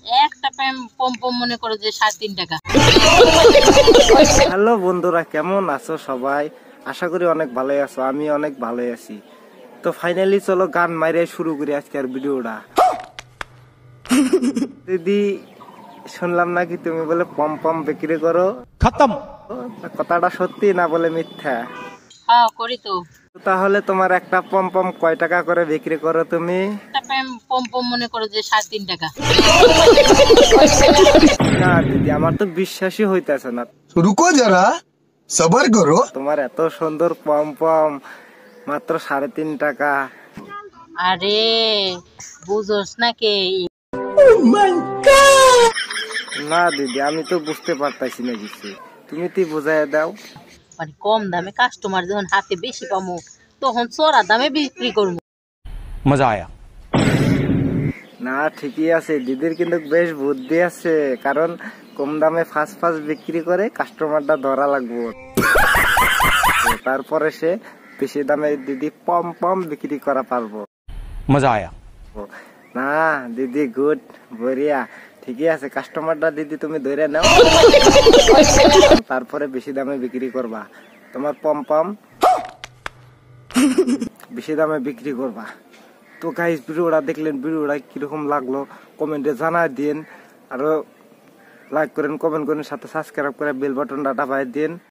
একটা পম পম মনে করো যে 3.5 টাকা। হ্যালো বন্ধুরা, কেমন আছো সবাই? আশা করি অনেক ভালোই আছো, আমি অনেক ভালোই আছি। তো ফাইনালি চলো গান মাইরে শুরু করি আজকের ভিডিওটা। দিদি, শুনলাম নাকি তুমি বলে পম পম বিক্রি করো। খতম। কথাটা সত্যি না বলে মিথ্যা? হ্যাঁ করি তো। তাহলে তোমার একটা পম পম কয় টাকা করে বিক্রি করো তুমি? একটা পম পম মনে করো যে 3.5 টাকা। না দিদি, আমার তো বিশ্বাসই হইতেছে না। रुको जरा सबर करो। তোমার এত সুন্দর পম পম মাত্র 3.5 টাকা। আরে বুঝোস না কে? না দিদি, আমি তো বুঝতে পারতাছি না কিছু, তুমি বুঝাই দাও। মানে কম দামে কাস্টমার যখন হাতে বেশি পামু তখন চড়া দামে বিক্রি করবো। মজা আয়া। না ঠিকই আছে, দিদির কিন্তু বেশ বুদ্ধি আছে, কারণ কম দামে ফাস্ট ফাস্ট বিক্রি করে কাস্টমারটা ধরা লাগবো, তারপরে সে বেশি দামে দিদি পম পম বিক্রি করা পারবো। মজা আয়া। না দিদি, গুড, বঢ়িয়া, ঠিকই আছে। কাস্টমারটা দিদি তুমি ধরে নাও, তারপরে বেশি দামে বিক্রি করবা। তোমার পম পম বেশি দামে বিক্রি করবা। তো গাইস, ভিডিওটা দেখলেন, ভিডিওটা কিরকম লাগলো কমেন্টে জানাই দিন, আরো লাইক করেন, কমেন্ট করেন, সাথে সাবস্ক্রাইব করে বেল বাটনটা দাবাই দিন।